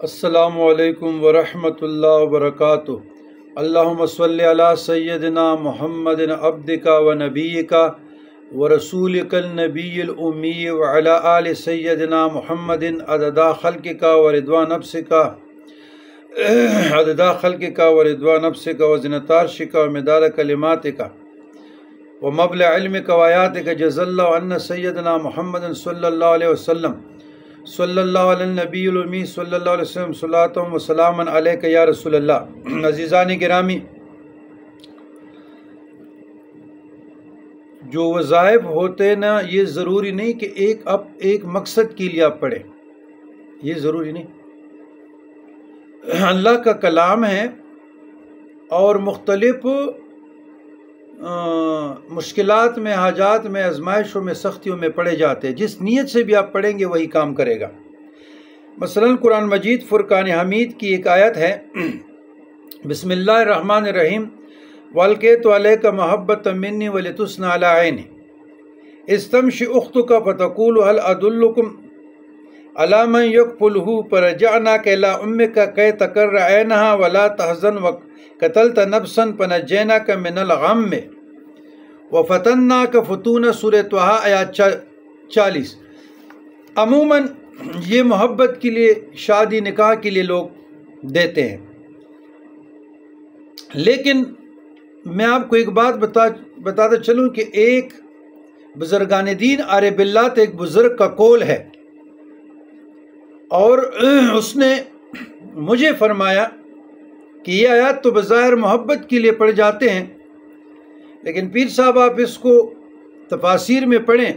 السلام علیکم ورحمۃ اللہ وبرکاتہ۔ اللہم صلی علی سیدنا محمد عبدک و نبیک و رسولک النبی الامی وعلی آل سیدنا محمد عدد خلقک و رضوان نفسک و زنۃ عرشک و مداد کلماتک و مبلغ علمک و آیاتک جزا اللہ عنا سیدنا محمد صلی اللہ علیہ وسلم صلی اللہ علیہ نبی الامی صلی اللہ علیہ وسلم صلاۃ و سلام علیک یا رسول اللہ۔ عزیزان گرامی، جو وظائف ہوتے ہیں نا، یہ ضروری نہیں کہ ایک مقصد کے لیے آپ پڑھیں، یہ ضروری نہیں۔ اللہ کا کلام ہے اور مختلف مشکلات میں، حاجات میں، آزمائشوں میں، سختیوں میں پڑھے جاتے ہیں۔ جس نیت سے بھی آپ پڑھیں گے وہی کام کرے گا۔ مثلا قرآن مجید فرقان حمید کی ایک آیت ہے، بسم اللہ الرحمن الرحیم، وَأَلْقَيْتُ عَلَيْكَ مَحَبَّةً مِّنِّي وَلِتُثْنَىٰ عَلَىٰ عَيْنِي إِذْ تَمْشِي أُخْتُكَ فَتَقُولُ هَلْ أَدُلُّكُمْ عَلَىٰ مَن يَكْفُلُهُ فَرَجَعْنَاكَ إِلَىٰ أُمِّكَ كَيْ تَقَرَّ عَيْنُهَا وَلَا تَحْزَنْ وَقَتَلْتَ نَفْسًا فَنَجَّيْنَاكَ مِنَ الْغَمِّ وَفَتَنَّاكَ فُتُونًا، سورہ طٰہٰ آیات 40۔ عموماً یہ محبت کے لیے، شادی نکاح کے لیے لوگ دیتے ہیں، لیکن میں آپ کو ایک بات بتاتا چلوں کہ ایک بزرگان دین عارف باللہ ایک بزرگ کا قول ہے، اور اس نے مجھے فرمایا کہ یہ آیات تو بظاہر محبت کے لیے پڑھ جاتے ہیں، لیکن پیر صاحب آپ اس کو تفاسیر میں پڑھیں۔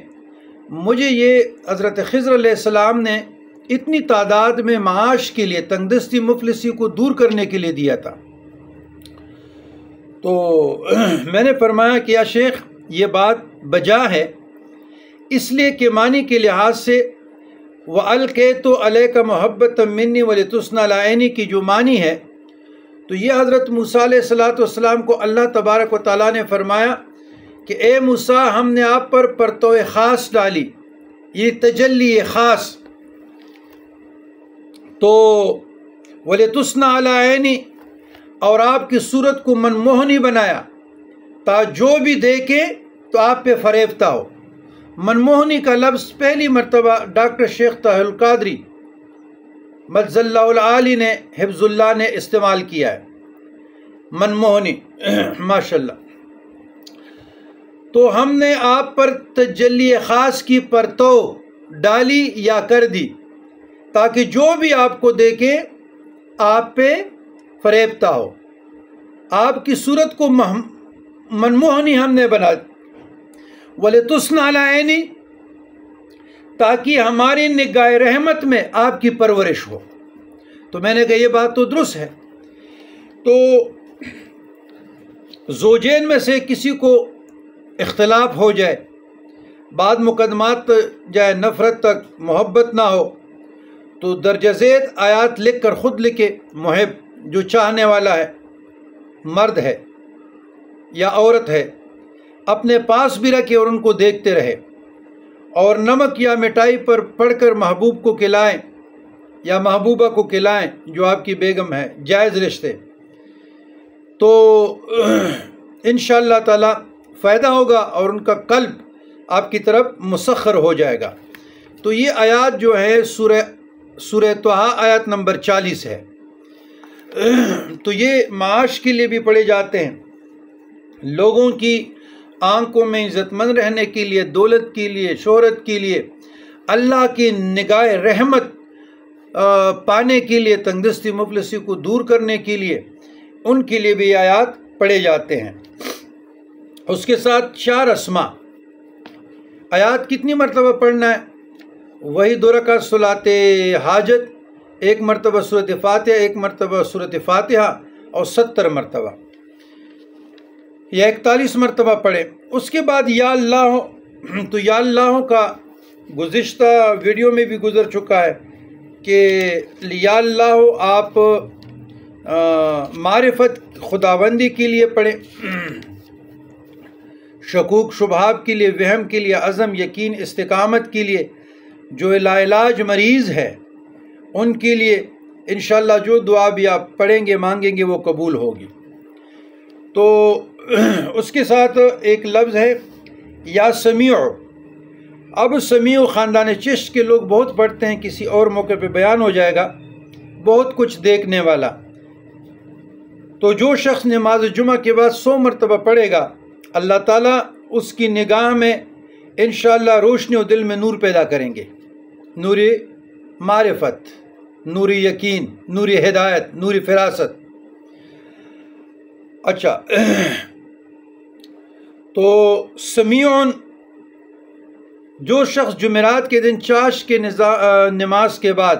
مجھے یہ حضرت خضر علیہ السلام نے اتنی تعداد میں معاش کے لیے، تنگ دستی مفلسی کو دور کرنے کے لیے دیا تھا۔ تو میں نے فرمایا کہ یا شیخ، یہ بات بجا ہے، اس لیے کہ معنی کے لحاظ سے وَأَلْقَيْتُ عَلَيْكَ مَحَبَّةً مِّنِّي وَلِتُثْنَىٰ عَلَىٰ عَيْنِي کی جو معنی ہے، تو یہ حضرت موسیٰ علیہ السلام کو اللہ تبارک و تعالیٰ نے فرمایا کہ اے موسیٰ، ہم نے آپ پر پرتو خاص ڈالی، یہ تجلی خاص، تو وَلِتُثْنَىٰ عَلَىٰ عَيْنِي، اور آپ کی صورت کو منموہنی بنایا، تا جو بھی دیکھے تو آپ پہ فریفتہ ہو۔ منموہنی کا لفظ پہلی مرتبہ ڈاکٹر شیخ طاہر القادری مجز اللہ العالی نے، حفظ اللہ نے استعمال کیا ہے، منموہنی، ماشاءاللہ۔ تو ہم نے آپ پر تجلی خاص کی پرتو ڈالی یا کر دی، تاکہ جو بھی آپ کو دیکھے آپ پہ فریفتہ ہو۔ آپ کی صورت کو منموہنی ہم نے بنا دی، وَلِتُثْنَىٰ عَلَىٰ عَيْنِي، تاکہ ہماری نگاہ رحمت میں آپ کی پرورش ہو۔ تو میں نے کہا یہ بات تو درست ہے۔ تو زوجین میں سے کسی کو اختلاف ہو جائے، بعد مقدمات جائے، نفرت تک، محبت نہ ہو، تو درجہ ذیل آیات لکھ کر خود لکھے، محب جو چاہنے والا ہے، مرد ہے یا عورت ہے، اپنے پاس بھی رکھے اور ان کو دیکھتے رہے، اور نمک یا مٹائی پر پڑھ کر محبوب کو کھلائیں یا محبوبہ کو کھلائیں جو آپ کی بیگم ہے، جائز رشتے، تو انشاءاللہ تعالی فائدہ ہوگا اور ان کا قلب آپ کی طرف مسخر ہو جائے گا۔ تو یہ آیات جو ہے سورہ طٰہٰ آیت نمبر 40 ہے۔ تو یہ معاش کے لیے بھی پڑھے جاتے ہیں، لوگوں کی آنکھوں میں عزت مند رہنے کے لیے، دولت کے لیے، شہرت کے لیے، اللہ کی نگاہ رحمت پانے کے لیے، تنگ دستی مفلسی کو دور کرنے کے لیے، ان کے لیے بھی آیات پڑھے جاتے ہیں۔ اس کے ساتھ 4 اسماء، آیات کتنی مرتبہ پڑھنا ہے؟ وہی 2 رکعت صلاۃ حاجت، 1 مرتبہ سورۃ فاتحہ، 1 مرتبہ سورۃ فاتحہ، اور 70 مرتبہ یا 41 مرتبہ پڑھے۔ اس کے بعد یا اللہ، تو یا اللہ کا گزشتہ ویڈیو میں بھی گزر چکا ہے کہ یا اللہ آپ معرفت خداوندی کے لیے پڑھیں، شکوک شبہات کے لیے، وہم کے لیے، عزم یقین استقامت کے لیے، جو لا علاج مریض ہے ان کے لیے، انشاءاللہ جو دعا بھی آپ پڑھیں گے مانگیں گے وہ قبول ہوگی۔ تو اس کے ساتھ ایک لفظ ہے یا سمیع۔ اب سمیع خاندان چشت کے لوگ بہت پڑھتے ہیں، کسی اور موقع پہ بیان ہو جائے گا، بہت کچھ دیکھنے والا۔ تو جو شخص نماز جمعہ کے بعد 100 مرتبہ پڑھے گا، اللہ تعالیٰ اس کی نگاہ میں انشاءاللہ روشنی و دل میں نور پیدا کریں گے، نور معرفت، نور یقین، نور ہدایت، نور فراست۔ اچھا، تو سمیعون، جو شخص جمعرات کے دن چاش کے نماز کے بعد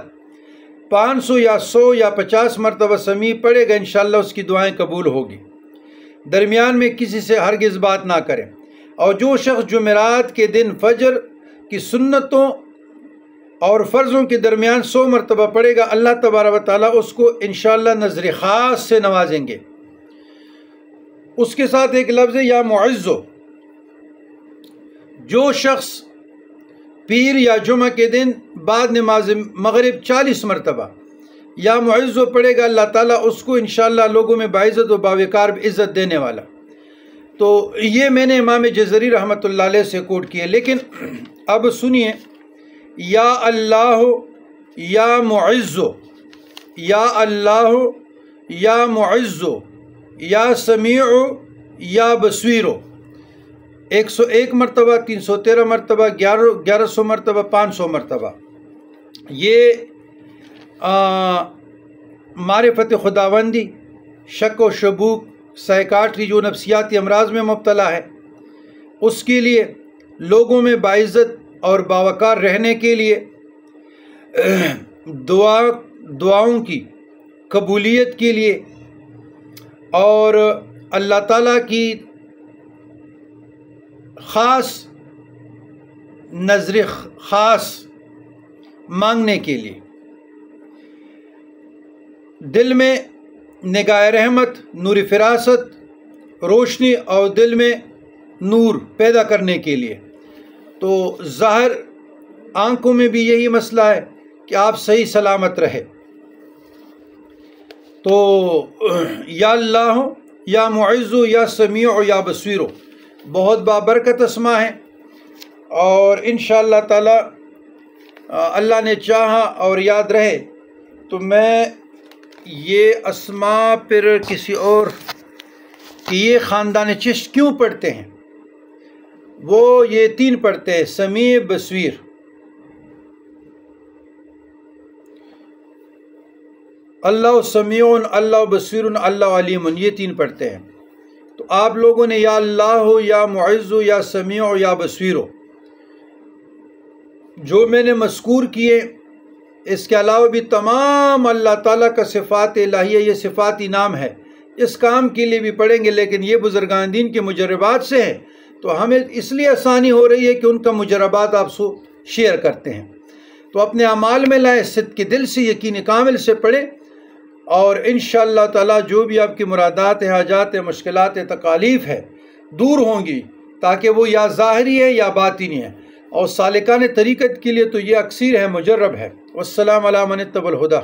500 یا 100 یا 50 مرتبہ سمیع پڑھے گا، انشاءاللہ اس کی دعائیں قبول ہوگی۔ درمیان میں کسی سے ہرگز بات نہ کریں۔ اور جو شخص جمعرات کے دن فجر کی سنتوں اور فرضوں کے درمیان 100 مرتبہ پڑھے گا، اللہ تبارک و تعالیٰ اس کو انشاءاللہ نظر خاص سے نوازیں گے۔ اس کے ساتھ ایک لفظ ہے یا معزو۔ جو شخص پیر یا جمعہ کے دن بعد نماز مغرب 40 مرتبہ یا معزو پڑھے گا، اللہ تعالیٰ اس کو انشاءاللہ لوگوں میں باعزت و باوقار عزت دینے والا۔ تو یہ میں نے امام جزری رحمۃ اللہ علیہ سے کوٹ کیے، لیکن اب سنیے، یا اللہ یا معزو، یا اللہ یا معزو، یا سمیع یا بصیرو، 101 مرتبہ، 313 مرتبہ، 1100 مرتبہ، 500 مرتبہ۔ یہ معرفت خداوندی، شک و شبوک، سائیکاٹری جو نفسیاتی امراض میں مبتلا ہے، اس کے لیے، لوگوں میں باعزت اور باوقار رہنے کے لیے، دعاؤں کی قبولیت کے لیے، اور اللہ تعالیٰ کی خاص نظر خاص مانگنے کے لیے، دل میں نگاہ رحمت، نور فراست، روشنی اور دل میں نور پیدا کرنے کے لیے۔ تو ظاہر آنکھوں میں بھی یہی مسئلہ ہے کہ آپ صحیح سلامت رہے۔ تو یا اللہ یا معزو یا سمیع یا بصیرو بہت بابرکت اسما ہیں، اور انشاءاللہ تعالی اللہ نے چاہا اور یاد رہے تو میں یہ اسما پھر کسی اور کہ یہ خاندان چشت کیوں پڑھتے ہیں، وہ یہ 3 پڑھتے ہیں، سمیع، بصیر۔ اللہ سمیعون، اللہ بصیرون، اللہ علیمون، یہ 3 پڑھتے ہیں۔ تو آپ لوگوں نے یا اللہ یا معزو یا سمیع یا بصیرو جو میں نے مذکور کیے، اس کے علاوہ بھی تمام اللہ تعالیٰ کا صفات الہیہ، یہ صفاتی نام ہے، اس کام کے لیے بھی پڑھیں گے، لیکن یہ بزرگان دین کے مجربات سے ہیں، تو ہمیں اس لیے آسانی ہو رہی ہے کہ ان کا مجربات آپ سے شیئر کرتے ہیں۔ تو اپنے اعمال میں لائیں، صدق کے دل سے، یقین کامل سے پڑھیں، اور انشاءاللہ تعالیٰ جو بھی آپ کی مرادات ہیں، حاجات ہیں، مشکلات ہیں، تکالیف ہے، دور ہوں گی، تاکہ وہ یا ظاہری ہے یا باطنی ہے۔ اور سالکان طریقت کے لیے تو یہ اکثیر ہے، مجرب ہے۔ والسلام علی من اتبع الہدی۔